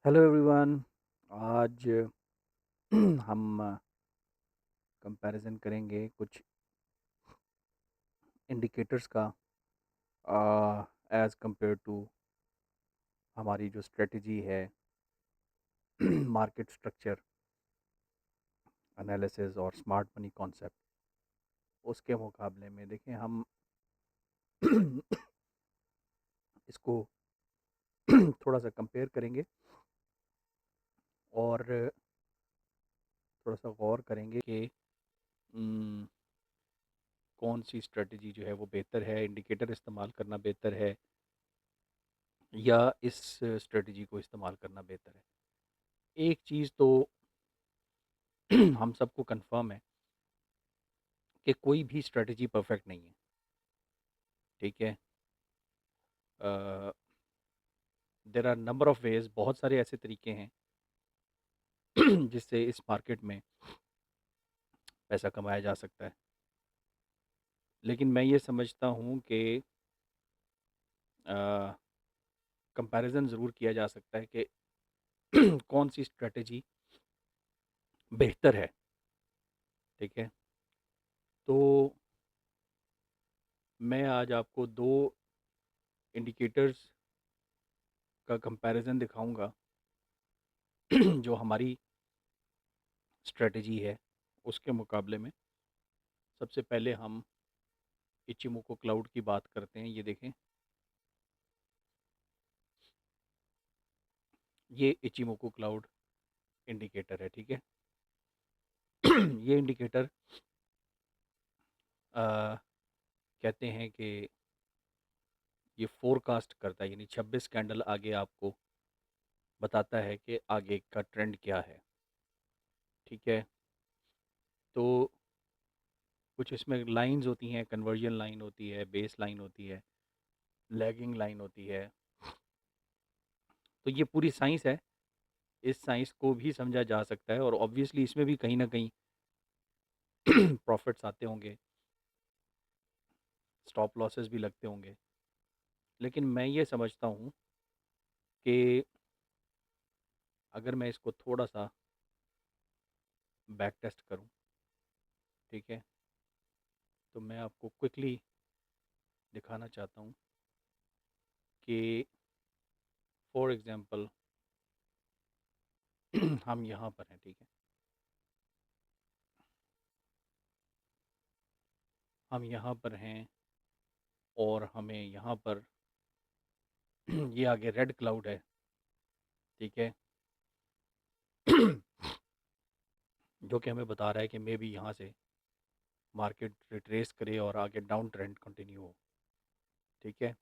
Hello everyone. आज हम comparison करेंगे कुछ इंडिकेटर्स का एज़ कंपेयर टू हमारी जो स्ट्रेटजी है मार्केट स्ट्रक्चर एनालिसिस और स्मार्ट मनी कॉन्सेप्ट उसके मुकाबले में देखें हम इसको थोड़ा सा कंपेयर करेंगे और थोड़ा सा गौर करेंगे कि उम, कौन सी स्ट्रेटजी जो है वो बेहतर है, इंडिकेटर इस्तेमाल करना बेहतर है या इस स्ट्रेटजी को इस्तेमाल करना बेहतर है। एक चीज़ तो हम सबको कंफर्म है कि कोई भी स्ट्रेटजी परफेक्ट नहीं है। ठीक है। There are number of ways, बहुत सारे ऐसे तरीके हैं जिससे इस मार्केट में पैसा कमाया जा सकता है। लेकिन मैं ये समझता हूँ कि कंपैरिजन ज़रूर किया जा सकता है कि कौन सी स्ट्रेटजी बेहतर है। ठीक है। तो मैं आज आपको दो इंडिकेटर्स का कंपैरिजन दिखाऊंगा जो हमारी स्ट्रेटजी है उसके मुकाबले में। सबसे पहले हम इचिमोको क्लाउड की बात करते हैं। ये देखें, ये इचिमोको क्लाउड इंडिकेटर है। ठीक है। ये इंडिकेटर कहते हैं कि ये फोरकास्ट करता है, यानी 26 कैंडल आगे आपको बताता है कि आगे का ट्रेंड क्या है। ठीक है। तो कुछ इसमें लाइंस होती हैं, कन्वर्जन लाइन होती है, बेस लाइन होती है, लैगिंग लाइन होती है। तो ये पूरी साइंस है। इस साइंस को भी समझा जा सकता है और ऑब्वियसली इसमें भी कहीं ना कहीं प्रॉफिट्स आते होंगे, स्टॉप लॉसेस भी लगते होंगे। लेकिन मैं ये समझता हूँ कि अगर मैं इसको थोड़ा सा बैक टेस्ट करूँ, ठीक है, तो मैं आपको क्विकली दिखाना चाहता हूँ कि फॉर एग्ज़ाम्पल हम यहाँ पर हैं। ठीक है। हम यहाँ पर हैं और हमें यहाँ पर ये आगे रेड क्लाउड है। ठीक है। जो कि हमें बता रहा है कि मे बी यहाँ से मार्केट रिट्रेस करे और आगे डाउन ट्रेंड कंटिन्यू हो। ठीक है।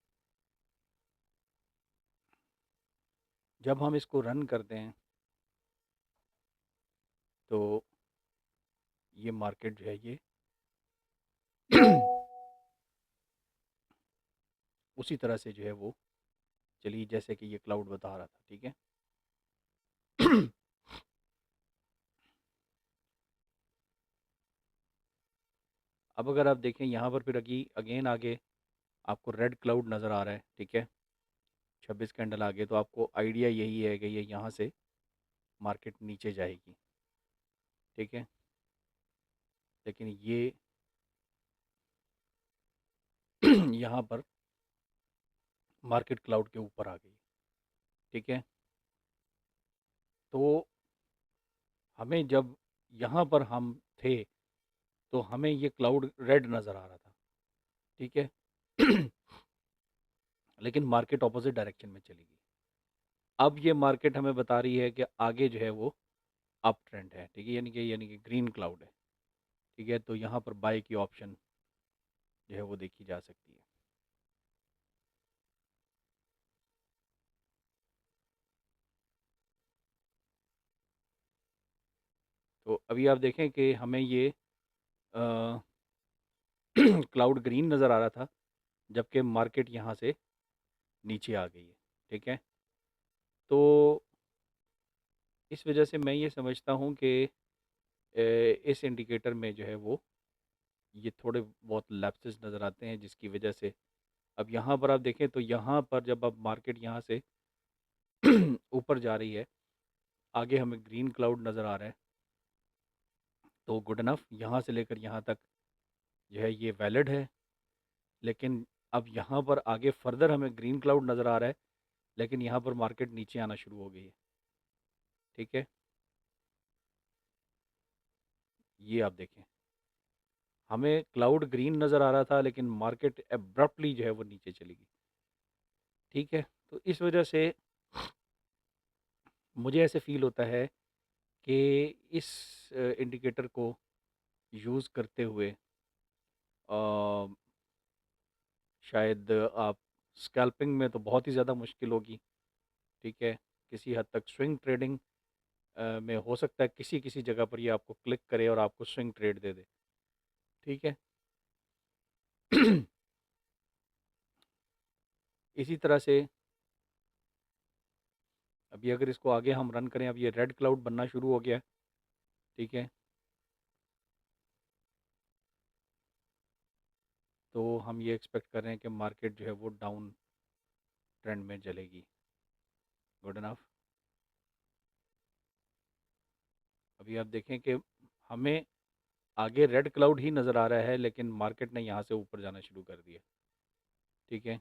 जब हम इसको रन करते हैं तो ये मार्केट जो है ये उसी तरह से जो है वो चली जैसे कि ये क्लाउड बता रहा था। ठीक है। अब अगर आप देखें यहाँ पर फिर अगेन आगे आपको रेड क्लाउड नज़र आ रहा है। ठीक है। 26 कैंडल आगे, तो आपको आइडिया यही है कि ये यहाँ से मार्केट नीचे जाएगी। ठीक है। लेकिन ये यहाँ पर मार्केट क्लाउड के ऊपर आ गई। ठीक है। तो हमें जब यहाँ पर हम थे तो हमें ये क्लाउड रेड नज़र आ रहा था। ठीक है। लेकिन मार्केट ऑपोजिट डायरेक्शन में चली गई। अब ये मार्केट हमें बता रही है कि आगे जो है वो अप ट्रेंड है। ठीक है। यानी कि ग्रीन क्लाउड है। ठीक है। तो यहाँ पर बाय की ऑप्शन जो है वो देखी जा सकती है। तो अभी आप देखें कि हमें ये क्लाउड ग्रीन नज़र आ रहा था, जबकि मार्केट यहाँ से नीचे आ गई है। ठीक है। तो इस वजह से मैं ये समझता हूँ कि इस इंडिकेटर में जो है वो ये थोड़े बहुत लैप्सेस नज़र आते हैं, जिसकी वजह से अब यहाँ पर आप देखें तो यहाँ पर जब अब मार्केट यहाँ से ऊपर जा रही है, आगे हमें ग्रीन क्लाउड नज़र आ रहा है, तो गुड इनफ, यहाँ से लेकर यहाँ तक जो है ये वैलिड है। लेकिन अब यहाँ पर आगे फर्दर हमें ग्रीन क्लाउड नज़र आ रहा है, लेकिन यहाँ पर मार्केट नीचे आना शुरू हो गई है। ठीक है, ये आप देखें, हमें क्लाउड ग्रीन नज़र आ रहा था, लेकिन मार्केट एब्रप्टली जो है वो नीचे चली गई। ठीक है, तो इस वजह से मुझे ऐसे फील होता है कि इस इंडिकेटर को यूज़ करते हुए अ, शायद आप स्कैल्पिंग में तो बहुत ही ज़्यादा मुश्किल होगी। ठीक है, किसी हद तक स्विंग ट्रेडिंग में हो सकता है किसी किसी जगह पर ये आपको क्लिक करे और आपको स्विंग ट्रेड दे दे। ठीक है। इसी तरह से अभी अगर इसको आगे हम रन करें, अब ये रेड क्लाउड बनना शुरू हो गया है। ठीक है, तो हम ये एक्सपेक्ट कर रहे हैं कि मार्केट जो है वो डाउन ट्रेंड में चलेगी। Good enough. अभी आप देखें कि हमें आगे रेड क्लाउड ही नज़र आ रहा है, लेकिन मार्केट ने यहाँ से ऊपर जाना शुरू कर दिया। ठीक है,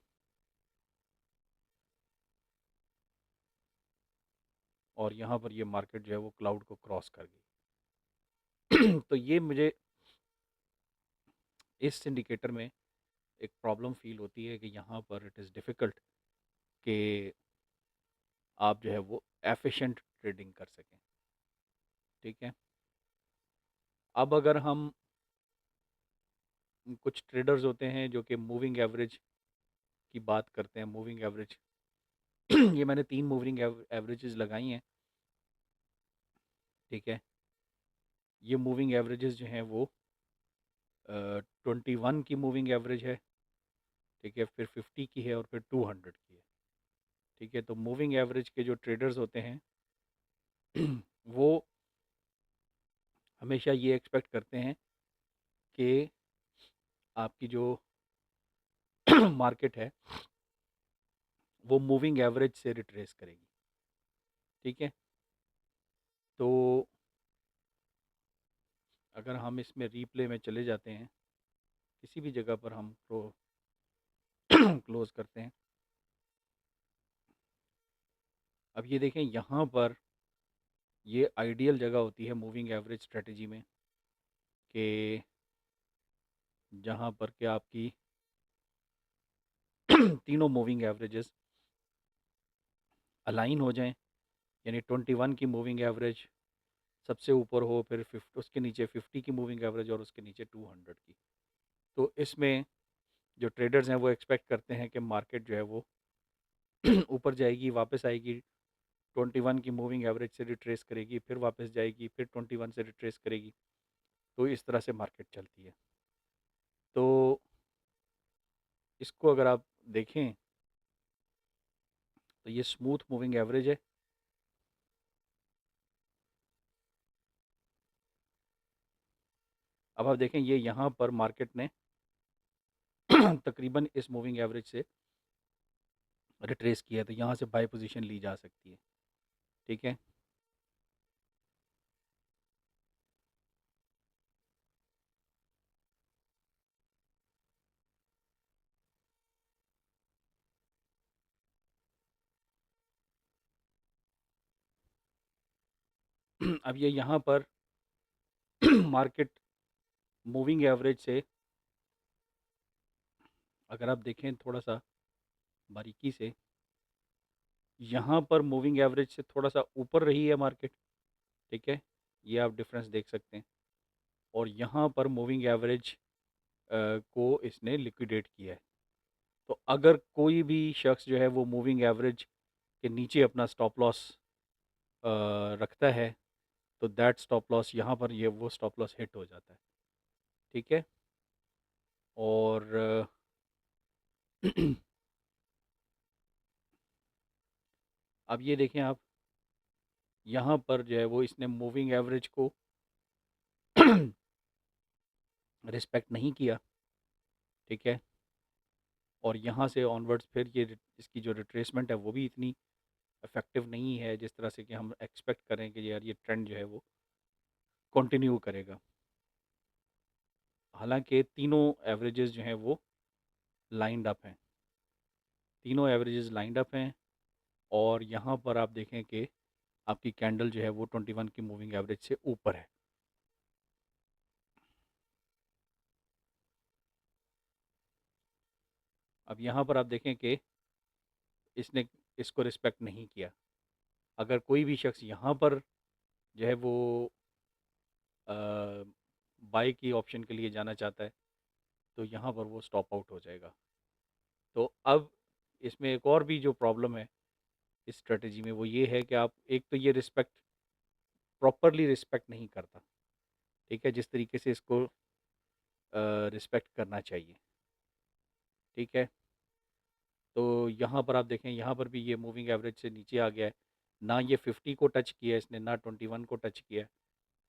और यहाँ पर ये मार्केट जो है वो क्लाउड को क्रॉस कर गई। तो ये मुझे इस इंडिकेटर में एक प्रॉब्लम फील होती है कि यहाँ पर इट इज़ डिफ़िकल्ट कि आप जो है वो एफिशिएंट ट्रेडिंग कर सकें। ठीक है, अब अगर हम कुछ ट्रेडर्स होते हैं जो कि मूविंग एवरेज की बात करते हैं, मूविंग एवरेज ये मैंने 3 मूविंग एवरेजेस लगाई हैं। ठीक है, ये मूविंग एवरेजेस जो हैं वो 21 की मूविंग एवरेज है। ठीक है, फिर 50 की है और फिर 200 की है। ठीक है, तो मूविंग एवरेज के जो ट्रेडर्स होते हैं वो हमेशा ये एक्सपेक्ट करते हैं कि आपकी जो मार्केट है वो मूविंग एवरेज से रिट्रेस करेगी। ठीक है, तो अगर हम इसमें रीप्ले में चले जाते हैं, किसी भी जगह पर हम क्लोज करते हैं। अब ये देखें, यहाँ पर ये आइडियल जगह होती है मूविंग एवरेज स्ट्रेटजी में कि जहाँ पर कि आपकी तीनों मूविंग एवरेजेस अलाइन हो जाएं, यानी 21 की मूविंग एवरेज सबसे ऊपर हो, फिर 50 उसके नीचे 50 की मूविंग एवरेज और उसके नीचे 200 की। तो इसमें जो ट्रेडर्स हैं वो एक्सपेक्ट करते हैं कि मार्केट जो है वो ऊपर जाएगी, वापस आएगी, 21 की मूविंग एवरेज से रिट्रेस करेगी, फिर वापस जाएगी, फिर 21 से रिट्रेस करेगी। तो इस तरह से मार्केट चलती है। तो इसको अगर आप देखें तो ये स्मूथ मूविंग एवरेज है। अब आप देखें, ये यहाँ पर मार्केट ने तकरीबन इस मूविंग एवरेज से रिट्रेस किया है, तो यहाँ से बाय पोजीशन ली जा सकती है। ठीक है, अब ये यहाँ पर मार्केट मूविंग एवरेज से अगर आप देखें थोड़ा सा बारीकी से, यहाँ पर मूविंग एवरेज से थोड़ा सा ऊपर रही है मार्केट। ठीक है, ये आप डिफरेंस देख सकते हैं, और यहाँ पर मूविंग एवरेज को इसने लिक्विडेट किया है। तो अगर कोई भी शख्स जो है वो मूविंग एवरेज के नीचे अपना स्टॉप लॉस रखता है, तो दैट स्टॉप लॉस यहाँ पर ये वो स्टॉप लॉस हिट हो जाता है। ठीक है, और अब ये देखें आप, यहाँ पर जो है वो इसने मूविंग एवरेज को रिस्पेक्ट नहीं किया। ठीक है, और यहाँ से ऑनवर्ड्स फिर ये इसकी जो रिट्रेसमेंट है वो भी इतनी इफ़ेक्टिव नहीं है जिस तरह से कि हम एक्सपेक्ट करें कि यार ये ट्रेंड जो है वो कंटिन्यू करेगा। हालाँकि तीनों एवरेजेस जो हैं वो लाइन्ड अप हैं, तीनों एवरेजेस लाइन्ड अप हैं और यहाँ पर आप देखें कि आपकी कैंडल जो है वो 21 की मूविंग एवरेज से ऊपर है। अब यहाँ पर आप देखें कि इसने इसको रिस्पेक्ट नहीं किया। अगर कोई भी शख्स यहाँ पर जो है वो बाई की ऑप्शन के लिए जाना चाहता है तो यहाँ पर वो स्टॉप आउट हो जाएगा। तो अब इसमें एक और भी जो प्रॉब्लम है इस स्ट्रेटजी में वो ये है कि आप एक तो ये रिस्पेक्ट प्रॉपरली रिस्पेक्ट नहीं करता, ठीक है, जिस तरीके से इसको रिस्पेक्ट करना चाहिए, ठीक है। तो यहाँ पर आप देखें, यहाँ पर भी ये मूविंग एवरेज से नीचे आ गया है, ना ये 50 को टच किया है इसने, ना 21 को टच किया है,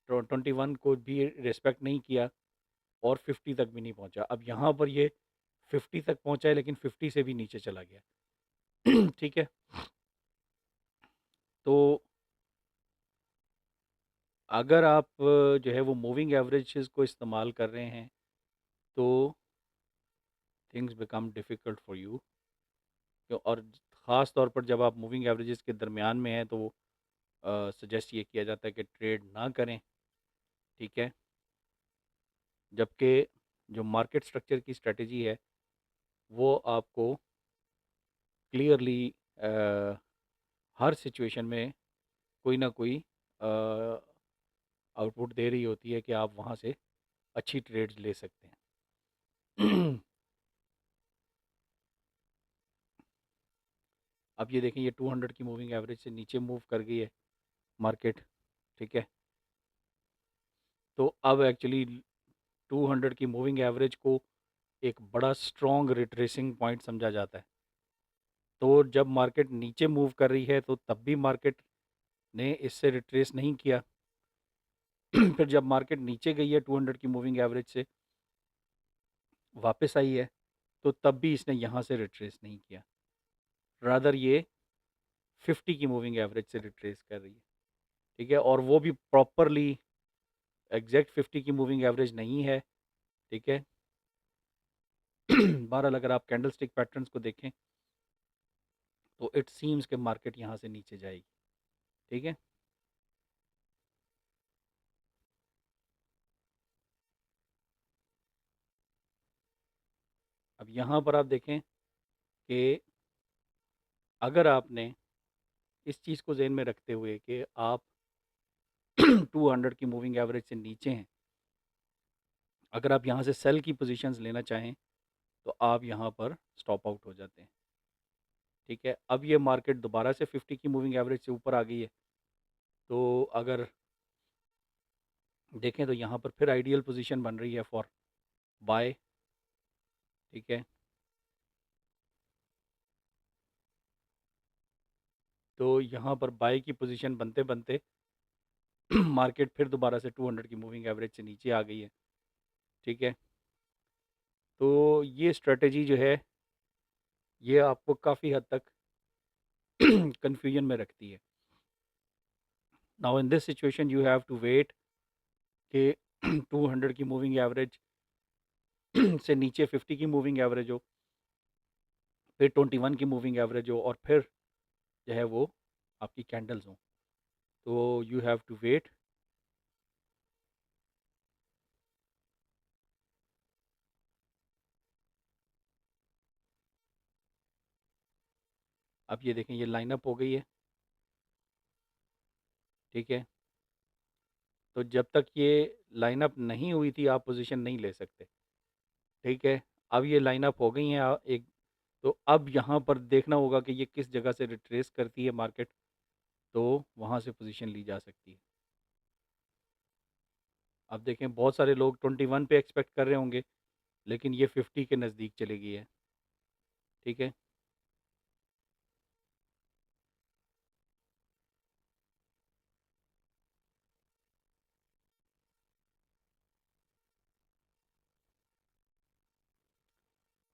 तो 21 को भी रिस्पेक्ट नहीं किया और 50 तक भी नहीं पहुँचा। अब यहाँ पर ये 50 तक पहुँचा है लेकिन 50 से भी नीचे चला गया। ठीक है, तो अगर आप जो है वो मूविंग एवरेजेस को इस्तेमाल कर रहे हैं तो things become difficult for you. और ख़ास तौर पर जब आप मूविंग एवरेजेस के दरमियान में हैं तो सजेस्ट ये किया जाता है कि ट्रेड ना करें, ठीक है। जबकि जो मार्केट स्ट्रक्चर की स्ट्रेटजी है वो आपको क्लियरली हर सिचुएशन में कोई ना कोई आउटपुट दे रही होती है कि आप वहाँ से अच्छी ट्रेड्स ले सकते हैं। अब ये देखें, ये 200 की मूविंग एवरेज से नीचे मूव कर गई है मार्केट, ठीक है। तो अब एक्चुअली 200 की मूविंग एवरेज को एक बड़ा स्ट्रॉन्ग रिट्रेसिंग पॉइंट समझा जाता है। तो जब मार्केट नीचे मूव कर रही है तो तब भी मार्केट ने इससे रिट्रेस नहीं किया। फिर जब मार्केट नीचे गई है 200 की मूविंग एवरेज से वापस आई है तो तब भी इसने यहाँ से रिट्रेस नहीं किया, रादर ये 50 की मूविंग एवरेज से रिट्रेस कर रही है, ठीक है। और वो भी प्रॉपरली एग्जैक्ट 50 की मूविंग एवरेज नहीं है, ठीक है। बहरहाल अगर आप कैंडल स्टिक पैटर्न्स को देखें तो इट सीम्स के मार्केट यहाँ से नीचे जाएगी, ठीक है। अब यहाँ पर आप देखें कि अगर आपने इस चीज़ को ज़हन में रखते हुए कि आप 200 की मूविंग एवरेज से नीचे हैं, अगर आप यहाँ से सेल की पोजीशंस लेना चाहें तो आप यहाँ पर स्टॉप आउट हो जाते हैं, ठीक है। अब ये मार्केट दोबारा से 50 की मूविंग एवरेज से ऊपर आ गई है तो अगर देखें तो यहाँ पर फिर आइडियल पोजीशन बन रही है फॉर बाय, ठीक है। तो यहाँ पर बाय की पोजीशन बनते बनते मार्केट फिर दोबारा से 200 की मूविंग एवरेज से नीचे आ गई है, ठीक है। तो ये स्ट्रेटजी जो है ये आपको काफ़ी हद तक कन्फ्यूजन में रखती है। Now in this situation you have to wait कि 200 की मूविंग एवरेज से नीचे 50 की मूविंग एवरेज हो, फिर 21 की मूविंग एवरेज हो और फिर जो है वो आपकी कैंडल्स हों। तो यू हैव टू वेट। अब ये देखें, ये लाइन अप हो गई है, ठीक है। तो जब तक ये लाइन अप नहीं हुई थी आप पोजीशन नहीं ले सकते, ठीक है। अब ये लाइन अप हो गई हैं एक, तो अब यहाँ पर देखना होगा कि ये किस जगह से रिट्रेस करती है मार्केट, तो वहाँ से पोजीशन ली जा सकती है। अब देखें, बहुत सारे लोग 21 पे एक्सपेक्ट कर रहे होंगे लेकिन ये 50 के नज़दीक चली गई है, ठीक है।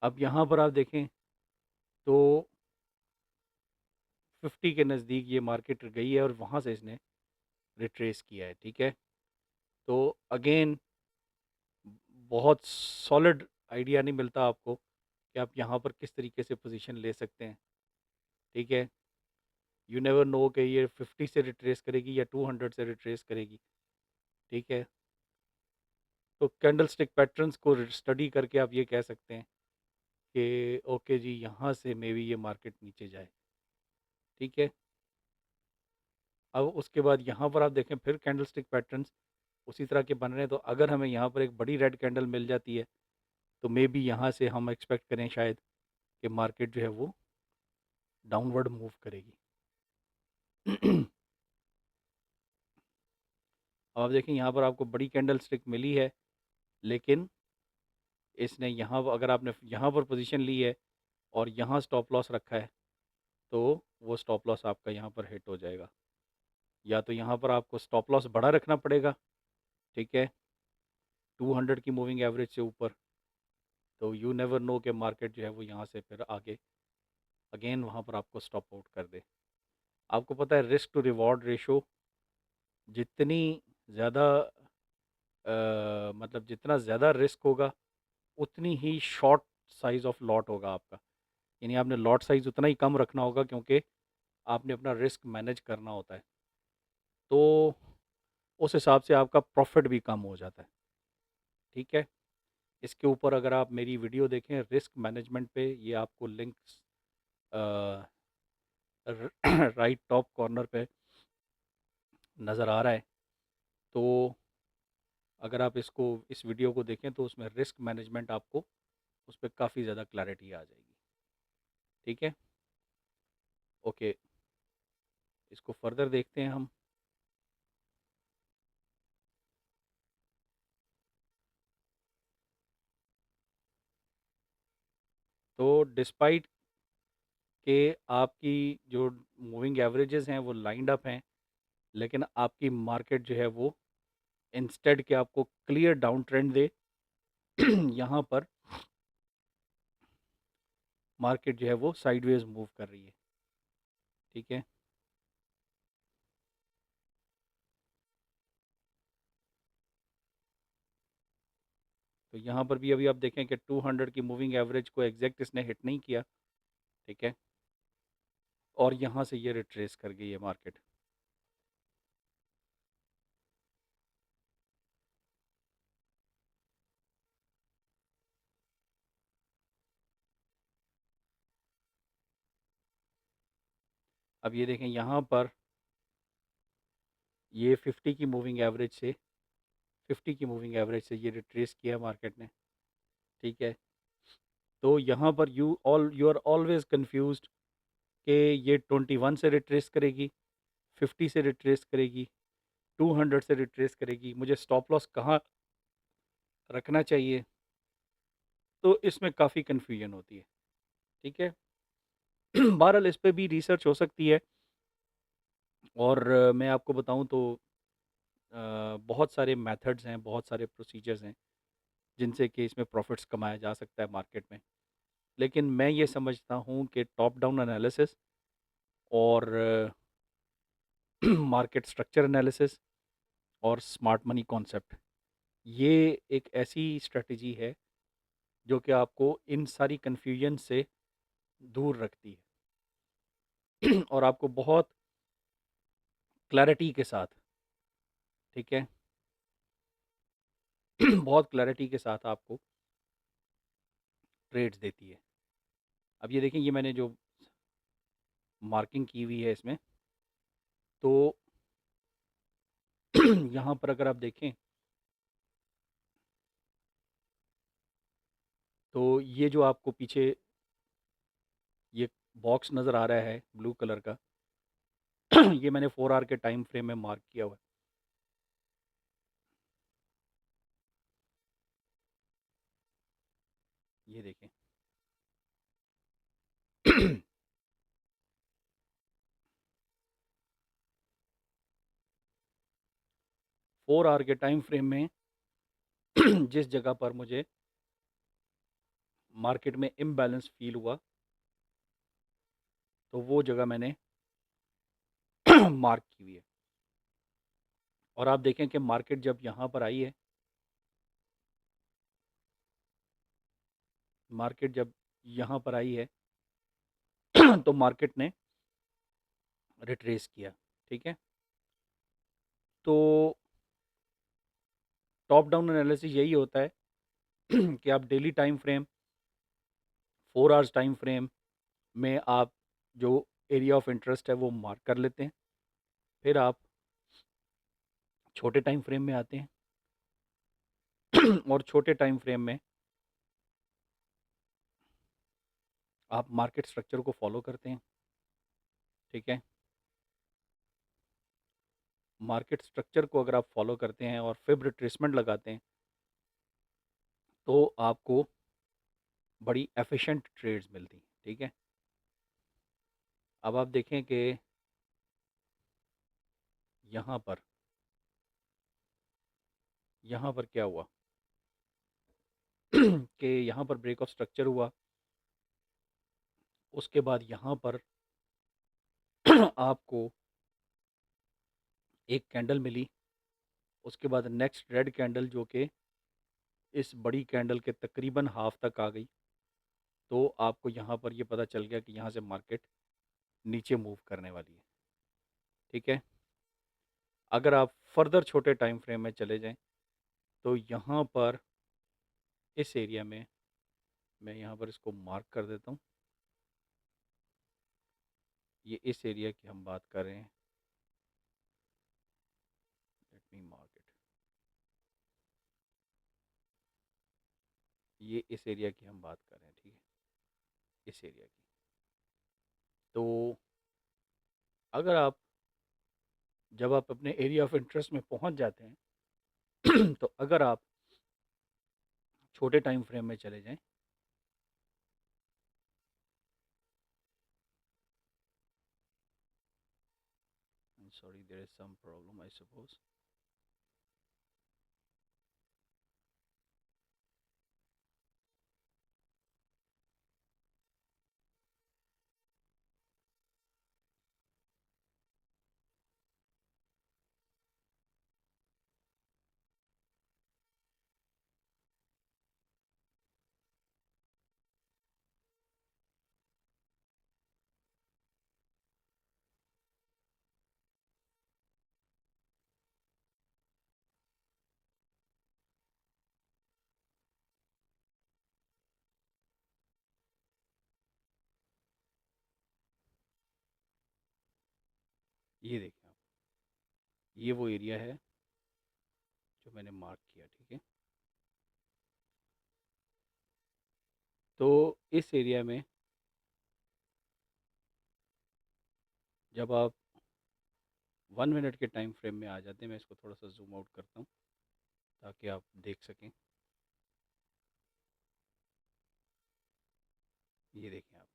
अब यहाँ पर आप देखें तो 50 के नज़दीक ये मार्केट गई है और वहाँ से इसने रिट्रेस किया है, ठीक है। तो अगेन बहुत सॉलिड आइडिया नहीं मिलता आपको कि आप यहाँ पर किस तरीके से पोजीशन ले सकते हैं, ठीक है। यू नेवर नो कि ये 50 से रिट्रेस करेगी या 200 से रिट्रेस करेगी, ठीक है। तो कैंडल स्टिक पैटर्न्स को स्टडी करके आप ये कह सकते हैं कि ओके जी, यहाँ से मे बी ये मार्केट नीचे जाए, ठीक है। अब उसके बाद यहाँ पर आप देखें फिर कैंडल स्टिक पैटर्न्स उसी तरह के बन रहे हैं, तो अगर हमें यहाँ पर एक बड़ी रेड कैंडल मिल जाती है तो मे बी यहाँ से हम एक्सपेक्ट करें शायद कि मार्केट जो है वो डाउनवर्ड मूव करेगी। अब आप देखें यहाँ पर आपको बड़ी कैंडल स्टिक मिली है, लेकिन इसने यहाँ अगर आपने यहाँ पर पोजीशन ली है और यहाँ स्टॉप लॉस रखा है तो वो स्टॉप लॉस आपका यहाँ पर हिट हो जाएगा। या तो यहाँ पर आपको स्टॉप लॉस बड़ा रखना पड़ेगा, ठीक है, 200 की मूविंग एवरेज से ऊपर। तो यू नेवर नो कि मार्केट जो है वो यहाँ से फिर आगे अगेन वहाँ पर आपको स्टॉप आउट कर दे। आपको पता है रिस्क टू रिवॉर्ड रेशो जितनी ज़्यादा मतलब जितना ज़्यादा रिस्क होगा उतनी ही शॉर्ट साइज़ ऑफ लॉट होगा आपका। यानी आपने लॉट साइज़ उतना ही कम रखना होगा क्योंकि आपने अपना रिस्क मैनेज करना होता है। तो उस हिसाब से आपका प्रॉफिट भी कम हो जाता है, ठीक है। इसके ऊपर अगर आप मेरी वीडियो देखें रिस्क मैनेजमेंट पे, ये आपको लिंक्स राइट टॉप कॉर्नर पे नज़र आ रहा है। तो अगर आप इस वीडियो को देखें तो उसमें रिस्क मैनेजमेंट आपको उस पर काफ़ी ज़्यादा क्लैरिटी आ जाएगी, ठीक है। ओके, इसको फर्दर देखते हैं हम। तो डिस्पाइट के आपकी जो मूविंग एवरेजेस हैं वो लाइंड अप हैं, लेकिन आपकी मार्केट जो है वो इंस्टेड के आपको क्लियर डाउन ट्रेंड दे यहाँ पर मार्केट जो है वो साइडवेज मूव कर रही है, ठीक है। तो यहाँ पर भी अभी आप देखें कि 200 की मूविंग एवरेज को एग्जैक्ट इसने हिट नहीं किया, ठीक है। और यहाँ से ये रिट्रेस कर गई है मार्केट। अब ये देखें यहाँ पर ये 50 की मूविंग एवरेज से 50 की मूविंग एवरेज से ये रिट्रेस किया मार्केट ने, ठीक है। तो यहाँ पर यू आर ऑलवेज कंफ्यूज्ड कि ये 21 से रिट्रेस करेगी, 50 से रिट्रेस करेगी, 200 से रिट्रेस करेगी, मुझे स्टॉप लॉस कहाँ रखना चाहिए। तो इसमें काफ़ी कन्फ्यूजन होती है, ठीक है। बहरहाल इस पे भी रिसर्च हो सकती है और मैं आपको बताऊं तो बहुत सारे मेथड्स हैं, बहुत सारे प्रोसीजर्स हैं जिनसे कि इसमें प्रॉफिट्स कमाया जा सकता है मार्केट में। लेकिन मैं ये समझता हूँ कि टॉप डाउन एनालिसिस और मार्केट स्ट्रक्चर एनालिसिस और स्मार्ट मनी कॉन्सेप्ट, ये एक ऐसी स्ट्रेटजी है जो कि आपको इन सारी कन्फ्यूजन से दूर रखती है और आपको बहुत क्लैरिटी के साथ, ठीक है, बहुत क्लैरिटी के साथ आपको ट्रेड्स देती है। अब ये देखें, ये मैंने जो मार्किंग की हुई है इसमें, तो यहाँ पर अगर आप देखें तो ये जो आपको पीछे ये बॉक्स नज़र आ रहा है ब्लू कलर का ये मैंने 4 आवर के टाइम फ्रेम में मार्क किया हुआ है। ये देखें 4 आवर के टाइम फ्रेम में जिस जगह पर मुझे मार्केट में इम्बैलेंस फील हुआ तो वो जगह मैंने मार्क की हुई है। और आप देखें कि मार्केट जब यहाँ पर आई है, मार्केट जब यहाँ पर आई है तो मार्केट ने रिट्रेस किया। ठीक है, तो टॉप डाउन एनालिसिस यही होता है कि आप daily time frame, 4 hours time frame में आप जो एरिया ऑफ इंटरेस्ट है वो मार्क कर लेते हैं। फिर आप छोटे टाइम फ्रेम में आते हैं और छोटे टाइम फ्रेम में आप मार्केट स्ट्रक्चर को फॉलो करते हैं। ठीक है, मार्केट स्ट्रक्चर को अगर आप फॉलो करते हैं और फिर रिट्रेसमेंट लगाते हैं तो आपको बड़ी एफिशिएंट ट्रेड्स मिलती हैं। ठीक है, अब आप देखें कि यहाँ पर यहाँ पर क्या हुआ कि यहाँ पर ब्रेक ऑफ स्ट्रक्चर हुआ, उसके बाद यहाँ पर आपको एक कैंडल मिली, उसके बाद नेक्स्ट रेड कैंडल जो कि इस बड़ी कैंडल के तकरीबन हाफ तक आ गई, तो आपको यहाँ पर ये पता चल गया कि यहाँ से मार्केट नीचे मूव करने वाली है। ठीक है, अगर आप फर्दर छोटे टाइम फ्रेम में चले जाएं तो यहाँ पर इस एरिया में मैं यहाँ पर इसको मार्क कर देता हूँ। ये इस एरिया की हम बात कर रहे हैं, लेट मी मार्क इट। ये इस एरिया की हम बात कर रहे हैं। ठीक है, इस एरिया की। तो अगर आप जब आप अपने एरिया ऑफ इंटरेस्ट में पहुँच जाते हैं तो अगर आप छोटे टाइम फ्रेम में चले जाएं, sorry there is some problem I suppose. ये देखें आप, ये वो एरिया है जो मैंने मार्क किया। ठीक है, तो इस एरिया में जब आप 1 मिनट के टाइम फ्रेम में आ जाते हैं, मैं इसको थोड़ा सा जूम आउट करता हूँ ताकि आप देख सकें। ये देखें आप।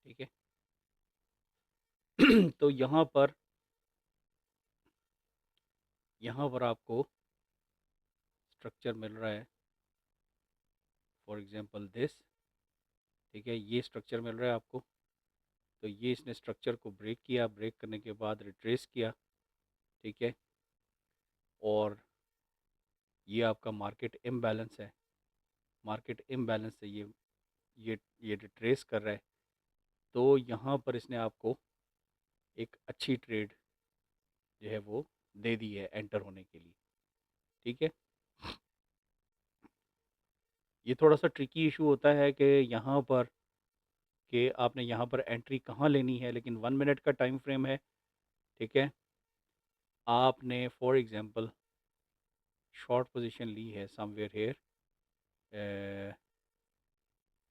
ठीक है तो यहाँ पर आपको स्ट्रक्चर मिल रहा है, फॉर एग्जांपल दिस। ठीक है, ये स्ट्रक्चर मिल रहा है आपको। तो ये इसने स्ट्रक्चर को ब्रेक किया, ब्रेक करने के बाद रिट्रेस किया। ठीक है, और ये आपका मार्केट इम्बैलेंस है। मार्केट इम्बैलेंस से ये रिट्रेस कर रहा है, तो यहाँ पर इसने आपको एक अच्छी ट्रेड जो है वो दे दी है एंटर होने के लिए। ठीक है, ये थोड़ा सा ट्रिकी इशू होता है कि यहाँ पर कि आपने यहाँ पर एंट्री कहाँ लेनी है, लेकिन 1 मिनट का टाइम फ्रेम है। ठीक है, आपने फॉर एग्जांपल शॉर्ट पोजीशन ली है समवेयर हेयर,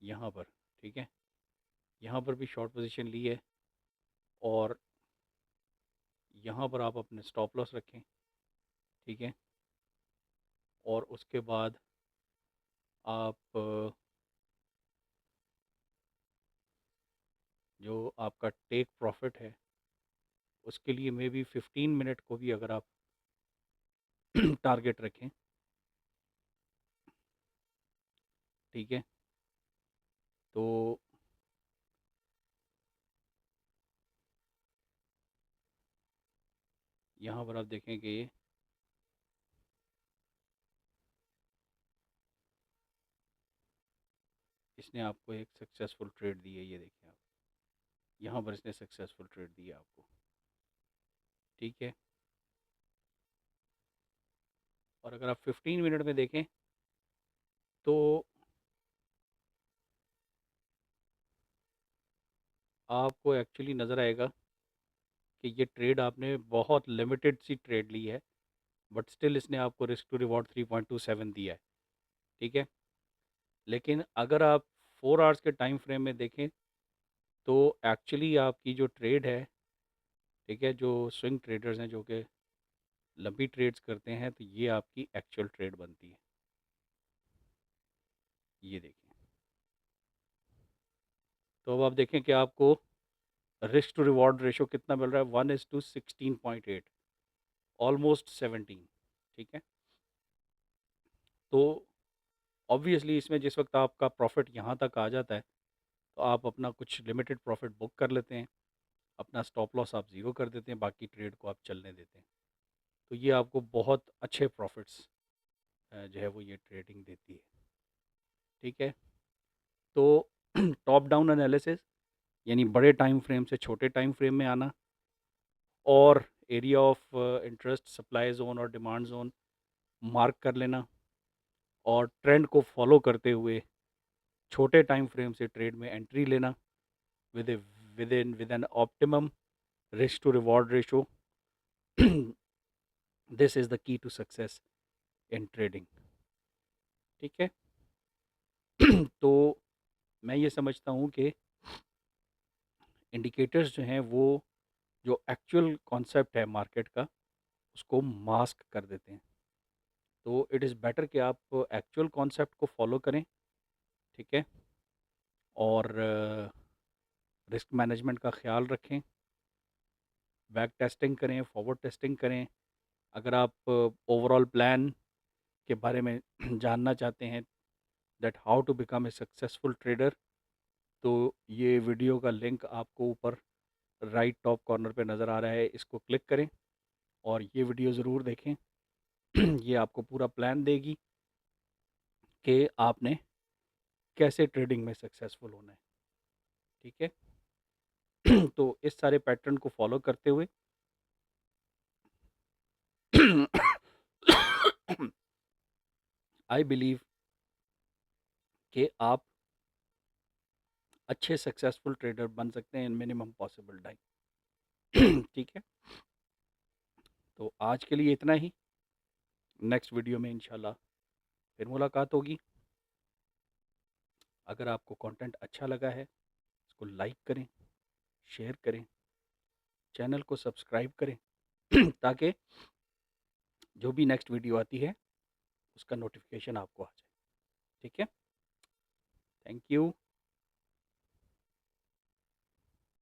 यहाँ पर। ठीक है, यहाँ पर भी शॉर्ट पोजीशन ली है और यहाँ पर आप अपने स्टॉप लॉस रखें। ठीक है, और उसके बाद आप जो आपका टेक प्रॉफिट है उसके लिए मे बी 15 मिनट को भी अगर आप टारगेट रखें। ठीक है, तो यहाँ पर आप देखें कि इसने आपको एक सक्सेसफुल ट्रेड दी है, ये देखें आप, यहाँ पर इसने सक्सेसफुल ट्रेड दी है आपको। ठीक है, और अगर आप 15 मिनट में देखें तो आपको एक्चुअली नज़र आएगा कि ये ट्रेड आपने बहुत लिमिटेड सी ट्रेड ली है, बट स्टिल इसने आपको रिस्क टू रिवॉर्ड 3.27 दिया है। ठीक है, लेकिन अगर आप 4 आवर्स के टाइम फ्रेम में देखें तो एक्चुअली आपकी जो ट्रेड है, ठीक है, जो स्विंग ट्रेडर्स हैं जो कि लंबी ट्रेड्स करते हैं, तो ये आपकी एक्चुअल ट्रेड बनती है। ये देखें, तो अब आप देखें कि आपको रिस्क टू रिवॉर्ड रेशो कितना मिल रहा है, 1:16.8, ऑलमोस्ट 17। ठीक है, तो ऑब्वियसली इसमें जिस वक्त आपका प्रॉफिट यहाँ तक आ जाता है तो आप अपना कुछ लिमिटेड प्रॉफिट बुक कर लेते हैं, अपना स्टॉप लॉस आप ज़ीरो कर देते हैं, बाकी ट्रेड को आप चलने देते हैं। तो ये आपको बहुत अच्छे प्रॉफिट्स जो है वो ये ट्रेडिंग देती है। ठीक है, तो टॉप डाउन एनालिसिस यानी बड़े टाइम फ्रेम से छोटे टाइम फ्रेम में आना, और area of interest, supply zone और डिमांड जोन मार्क कर लेना, और ट्रेंड को फॉलो करते हुए छोटे टाइम फ्रेम से ट्रेड में एंट्री लेना with with an optimum risk to reward ratio. This is the key to success in trading. ठीक है, तो मैं ये समझता हूँ कि इंडिकेटर्स जो हैं वो जो एक्चुअल कॉन्सेप्ट है मार्केट का उसको मास्क कर देते हैं। तो इट इज़ बेटर कि आप एक्चुअल कॉन्सेप्ट को फॉलो करें। ठीक है, और रिस्क मैनेजमेंट का ख्याल रखें, बैक टेस्टिंग करें, फॉरवर्ड टेस्टिंग करें। अगर आप ओवरऑल प्लान के बारे में जानना चाहते हैं, that how to become a successful trader, तो ये वीडियो का लिंक आपको ऊपर राइट टॉप कॉर्नर पे नज़र आ रहा है, इसको क्लिक करें और ये वीडियो ज़रूर देखें। ये आपको पूरा प्लान देगी कि आपने कैसे ट्रेडिंग में सक्सेसफुल होना है। ठीक है, तो इस सारे पैटर्न को फॉलो करते हुए आई बिलीव कि आप अच्छे सक्सेसफुल ट्रेडर बन सकते हैं इन मिनिमम पॉसिबल टाइम। ठीक है, तो आज के लिए इतना ही। नेक्स्ट वीडियो में इंशाल्लाह फिर मुलाकात होगी। अगर आपको कंटेंट अच्छा लगा है इसको लाइक करें, शेयर करें, चैनल को सब्सक्राइब करें ताकि जो भी नेक्स्ट वीडियो आती है उसका नोटिफिकेशन आपको आ जाए। ठीक है, थैंक यू।